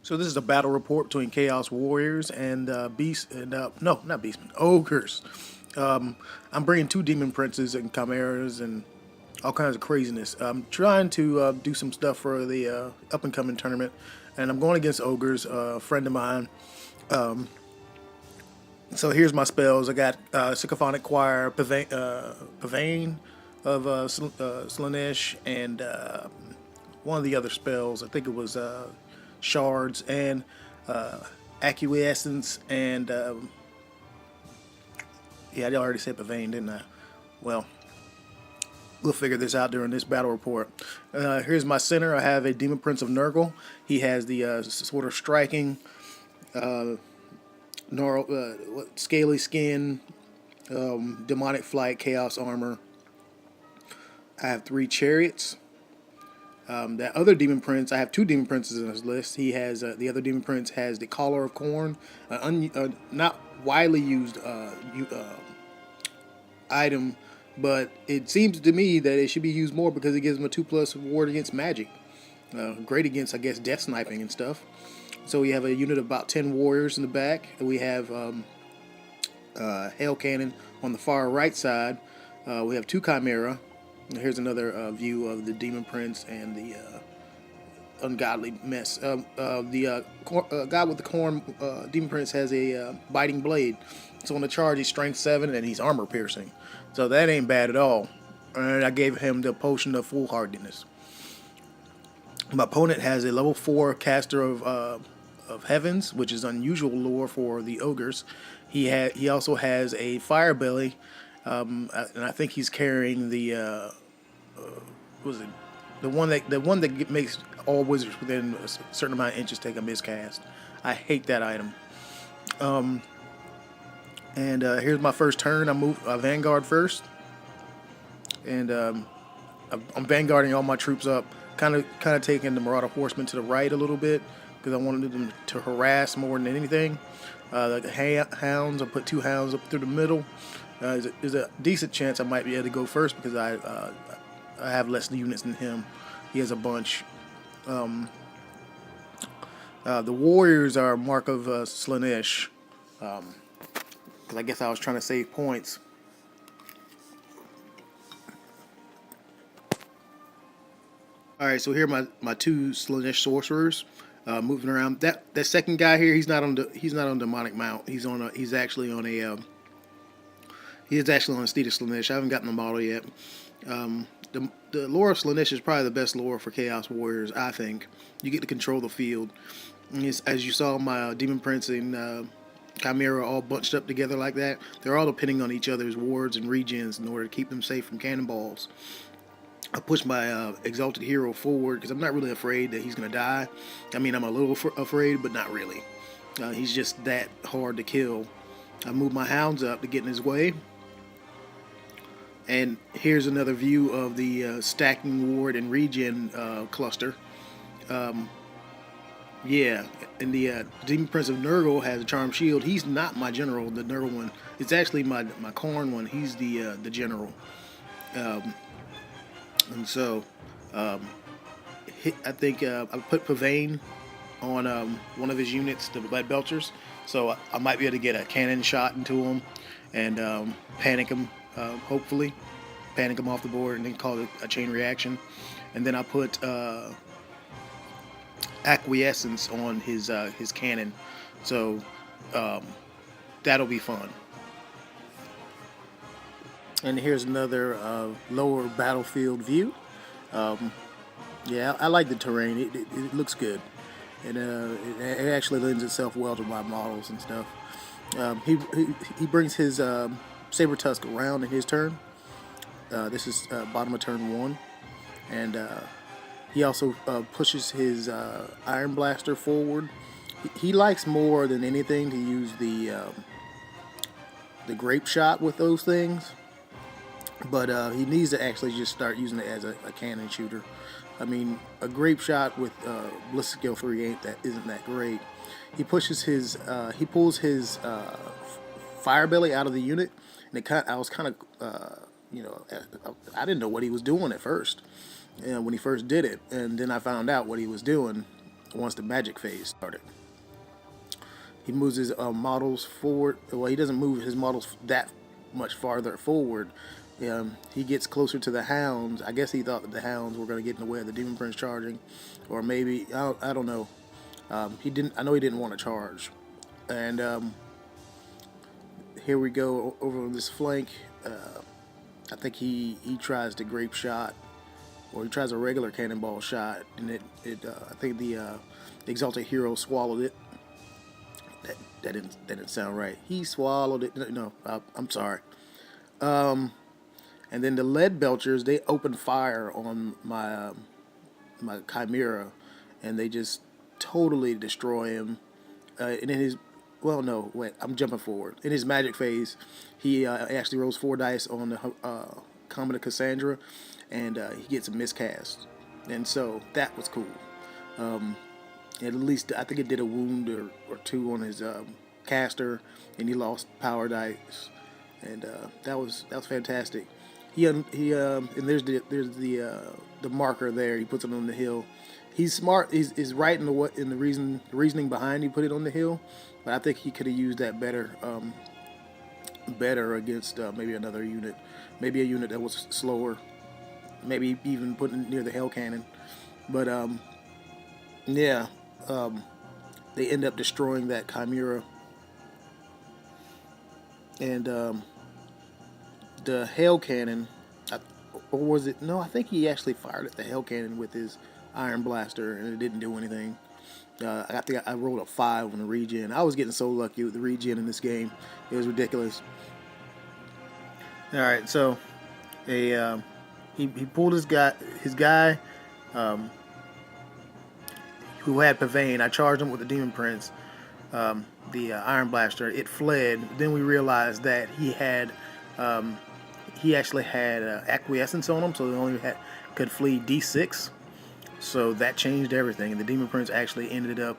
So this is a battle report between Chaos Warriors and Beast and no, not Beastmen, Ogres. I'm bringing two Demon Princes and Chimeras and all kinds of craziness. I'm trying to do some stuff for the up and coming tournament, and I'm going against Ogres, a friend of mine. So here's my spells. I got Sycophonic Choir, Pavane of Slaanesh, and one of the other spells. I think it was Shards and uh, Acquiescence, and yeah, I already said Pavane, didn't I? Well, we'll figure this out during this battle report. Here's my center. I have a Demon Prince of Nurgle. He has the sort of striking, scaly skin, demonic flight, chaos armor. I have three chariots. That other demon prince, I have two demon princes in his list. He has the other demon prince has the collar of corn, not widely used item, but it seems to me that it should be used more because it gives him a 2+ ward against magic. Great against, I guess, death sniping and stuff. So we have a unit of about 10 warriors in the back. We have hail cannon on the far right side. We have two chimera. Here's another view of the demon prince and the ungodly mess. The guy with the corn, demon prince, has a biting blade. So on the charge, he's strength 7 and he's armor piercing. So that ain't bad at all. And I gave him the potion of foolhardiness. My opponent has a level 4 caster of heavens, which is unusual lore for the ogres. He also has a fire belly, and I think he's carrying the what was it the one that makes all wizards within a certain amount of inches take a miscast. I hate that item. And here's my first turn. I move Vanguard first, and I'm vanguarding all my troops up, kind of taking the Marauder Horsemen to the right a little bit because I wanted them to harass more than anything. The hounds, I put two hounds up through the middle. There's a decent chance I might be able to go first because I have less units than him. He has a bunch. The warriors are Mark of Slaanesh. Because I guess I was trying to save points. All right, so here are my two Slaanesh sorcerers moving around. That second guy here, he's not on demonic mount. He's actually on a Steed of Slaanesh. I haven't gotten the model yet. The lore of Slaanesh is probably the best lore for Chaos Warriors, I think. You get to control the field. As you saw, my Demon Prince and Chimera all bunched up together like that. They're all depending on each other's wards and regens in order to keep them safe from cannonballs. I push my Exalted Hero forward because I'm not really afraid that he's going to die. I mean, I'm a little afraid, but not really. He's just that hard to kill. I move my hounds up to get in his way. And here's another view of the stacking ward and regen cluster. Yeah, and the Demon Prince of Nurgle has a Charm Shield. He's not my general, the Nurgle one. It's actually my Karn one. He's the general. And so, I think I put Pavane on one of his units, the Lead Belchers. So I might be able to get a cannon shot into him and panic him, hopefully. Panic him off the board and then call it a chain reaction. And then I put Acquiescence on his cannon. So that'll be fun. And here's another lower battlefield view. Yeah, I like the terrain. It looks good. And it actually lends itself well to my models and stuff. He brings his Saber Tusk around in his turn. This is bottom of turn 1. And he also pushes his Iron Blaster forward. He likes more than anything to use the Grape Shot with those things. But he needs to actually just start using it as a cannon shooter. I mean, a Grape Shot with Ballistic Skill 3 isn't that great. He pulls his Fire Belly out of the unit, and I was kind of I didn't know what he was doing at first, when he first did it, and then I found out what he was doing once the magic phase started. He moves his models forward. Well, he doesn't move his models that much farther forward. He gets closer to the hounds. I guess he thought that the hounds were going to get in the way of the Demon Prince charging, or maybe I don't know. He didn't. I know he didn't want to charge, and here we go over on this flank. I think he tries the grape shot, or he tries a regular cannonball shot, and I think the Exalted Hero swallowed it. That didn't sound right. He swallowed it. No, I'm sorry. And then the lead belchers, they open fire on my my chimera, and they just totally destroy him. And in his, well, no, wait, I'm jumping forward. In his magic phase, he actually rolls 4 dice on the Comet of Cassandra, and he gets a miscast, and so that was cool. At least I think it did a wound or 2 on his caster, and he lost power dice, and that was fantastic. And there's the marker there. He puts it on the hill. He's smart. He's right in the reasoning behind he put it on the hill, but I think he could have used that better against maybe another unit, maybe a unit that was slower, maybe even putting it near the hell cannon, but yeah. They end up destroying that chimera, and the hail cannon, or was it? No, I think he actually fired at the hail cannon with his iron blaster, and it didn't do anything. I think I rolled a 5 on the regen. I was getting so lucky with the regen in this game; it was ridiculous. All right, so he pulled his guy. Who had Pavane. I charged him with the Demon Prince, the Iron Blaster. It fled. Then we realized that he actually had acquiescence on him, so he only could flee D6. So that changed everything. And the Demon Prince actually ended up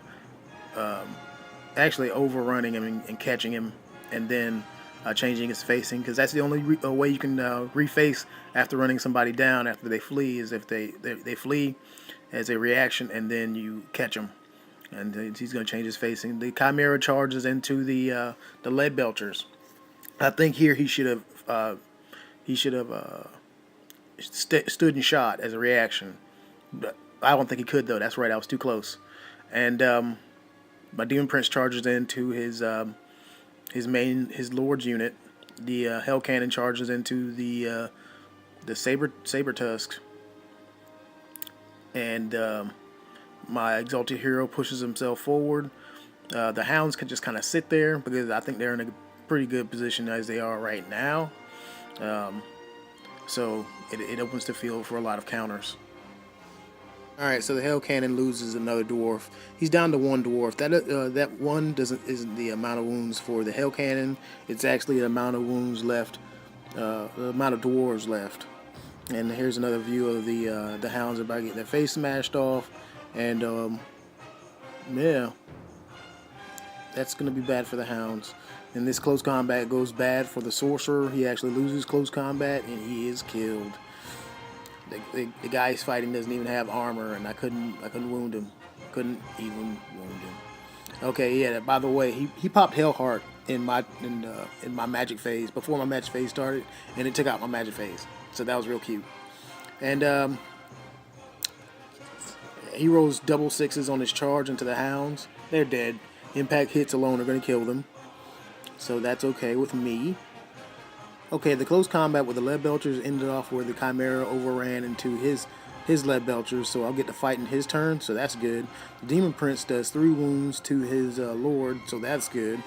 actually overrunning him and catching him, and then changing his facing, because that's the only way you can reface after running somebody down after they flee, is if they flee as a reaction, and then you catch him, and he's going to change his facing. The Chimera charges into the lead belchers. I think here he should have stood and shot as a reaction, but I don't think he could though. That's right, I was too close. And my Demon Prince charges into his Lord's unit. The Hell Cannon charges into the Saber Tusks. And my Exalted Hero pushes himself forward. The Hounds can just kind of sit there, because I think they're in a pretty good position as they are right now. So it opens the field for a lot of counters. Alright, so the Hell Cannon loses another dwarf. He's down to 1 dwarf. That one isn't the amount of wounds for the Hell Cannon. It's actually the amount of wounds left, the amount of dwarves left. And here's another view of the Hounds about getting their face smashed off, and yeah, that's gonna be bad for the Hounds. And this close combat goes bad for the Sorcerer. He actually loses close combat, and he is killed. The guy he's fighting doesn't even have armor, and I couldn't wound him. Couldn't even wound him. Okay, yeah. By the way, he popped Hellheart in my magic phase before my magic phase started, and it took out my magic phase. So that was real cute. And he rolls double 6s on his charge into the Hounds. They're dead. Impact hits alone are going to kill them. So that's okay with me. Okay, the close combat with the lead belchers ended off where the Chimera overran into his lead belchers, so I'll get to fight in his turn, so that's good. The Demon Prince does 3 wounds to his Lord, so that's good.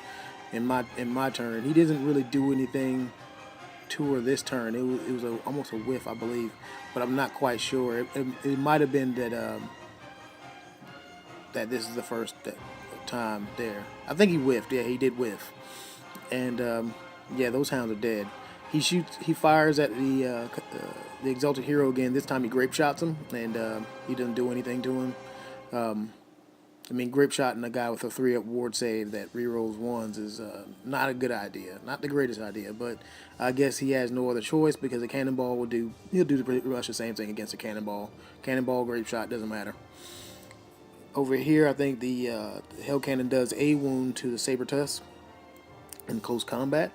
In my turn, he doesn't really do anything to her this turn. It was almost a whiff, I believe, but I'm not quite sure. It might have been that this is the first time there. I think he whiffed. Yeah, he did whiff. And yeah, those Hounds are dead. He fires at the Exalted Hero again. This time he grape shots him, and he doesn't do anything to him. I mean, grape shotting a guy with a 3-up ward save that rerolls 1s is not a good idea. Not the greatest idea, but I guess he has no other choice, because a cannonball he'll do pretty much the same thing against a cannonball. Cannonball, grape shot, doesn't matter. Over here, I think the Hell Cannon does a wound to the Saber Tusk in close combat.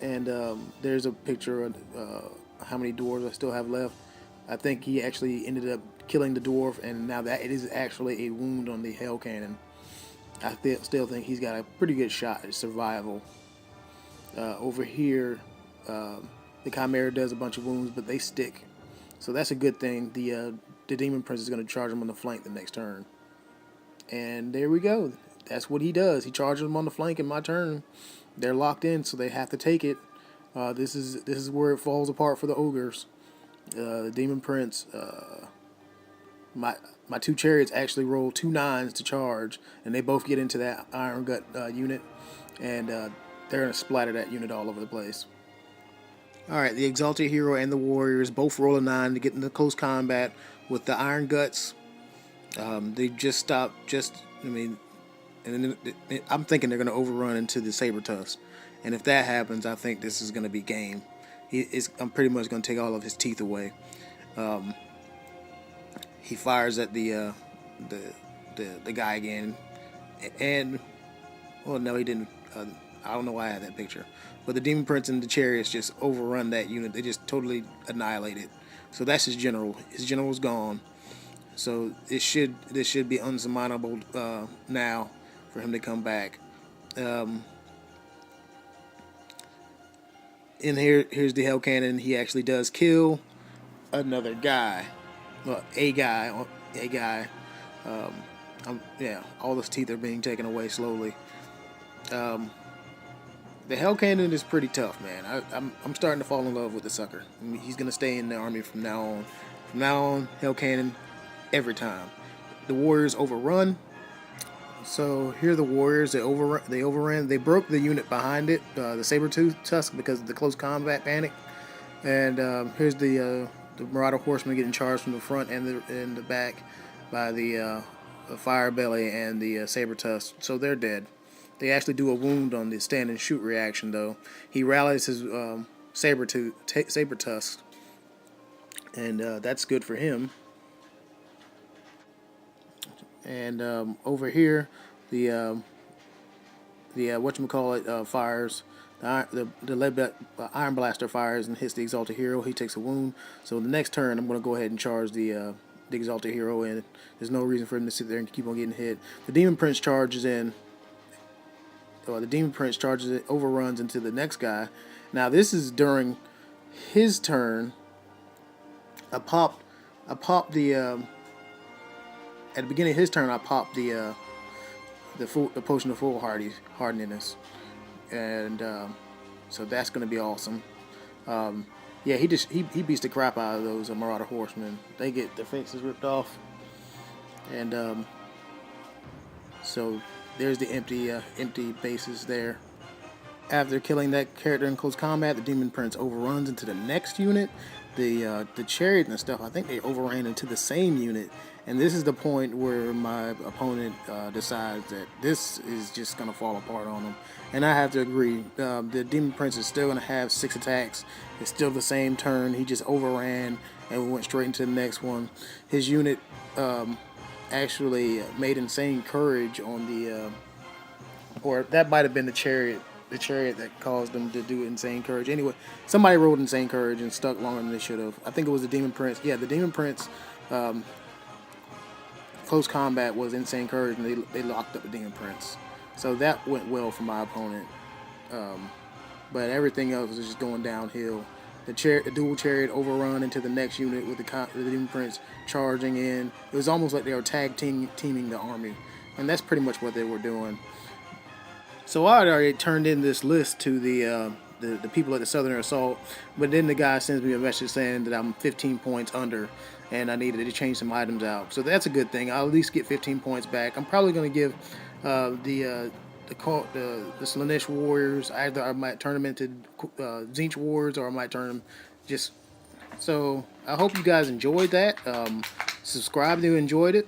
And there's a picture of how many dwarves I still have left. I think he actually ended up killing the dwarf, and now that it is actually a wound on the Hell Cannon. I still think he's got a pretty good shot at survival. Over here, the Chimera does a bunch of wounds, but they stick, so that's a good thing. The Demon Prince is going to charge him on the flank the next turn, and there we go. That's what he does. He charges them on the flank in my turn. They're locked in, so they have to take it. This is where it falls apart for the ogres. The Demon Prince, my two chariots actually roll 2 9s to charge, and they both get into that Iron Gut unit, and they're gonna splatter that unit all over the place. All right, the Exalted Hero and the Warriors both roll a 9 to get into close combat with the Iron Guts. They just stopped. And then I'm thinking they're going to overrun into the Saber Tusk, and if that happens, I think this is going to be game. I'm pretty much going to take all of his teeth away. He fires at the guy again, and well, no, he didn't. I don't know why I had that picture, but the Demon Prince and the Chariots just overrun that unit. They just totally annihilate it. So that's his general. His general's gone. So this should be unsurmountable now for him to come back. And here's the Hell Cannon. He actually does kill another guy. Well, a guy. Yeah, all his teeth are being taken away slowly. The Hell Cannon is pretty tough, man. I'm starting to fall in love with the sucker. I mean, he's gonna stay in the army from now on. From now on, Hell Cannon every time. The Warriors overrun. So here are the Warriors. They overran. They broke the unit behind it, the Saber-Tooth Tusk, because of the close combat panic. And here's the Marauder Horsemen getting charged from the front and the back by the Fire Belly and the Saber Tusk. So they're dead. They actually do a wound on the stand and shoot reaction, though. He rallies his Saber Tusk, and that's good for him. And over here, the whatchamacallit fires. The lead Iron Blaster fires and hits the Exalted Hero. He takes a wound. So the next turn, I'm going to go ahead and charge the Exalted Hero in. There's no reason for him to sit there and keep on getting hit. The Demon Prince charges in. The Demon Prince charges it, overruns into the next guy. Now this is during his turn. I popped the at the beginning of his turn. I popped the potion of full hardiness, and so that's going to be awesome. Yeah, he beats the crap out of those Marauder Horsemen. They get their faces ripped off, and so there's the empty bases there. After killing that character in close combat, the Demon Prince overruns into the next unit. The Chariot and stuff, I think they overran into the same unit. And this is the point where my opponent decides that this is just going to fall apart on him. And I have to agree. The Demon Prince is still going to have 6 attacks. It's still the same turn. He just overran and went straight into the next one. His unit actually made Insane Courage on the... or that might have been the Chariot that caused them to do Insane Courage. Anyway, somebody rolled Insane Courage and stuck longer than they should have. I think it was the Demon Prince. Yeah, the Demon Prince... close combat was Insane Courage, and they locked up the Demon Prince. So that went well for my opponent. But everything else was just going downhill. The dual chariot overrun into the next unit with the Demon Prince charging in. It was almost like they were teaming the army. And that's pretty much what they were doing. So I had already turned in this list to the people at the Southern Assault, but then the guy sends me a message saying that I'm 15 points under, and I needed to change some items out. So that's a good thing. I'll at least get 15 points back. I'm probably going to give the Slaanesh Warriors, either I might turn them into Tzeentch Warriors, or I might turn them just... So I hope you guys enjoyed that. Subscribe if you enjoyed it.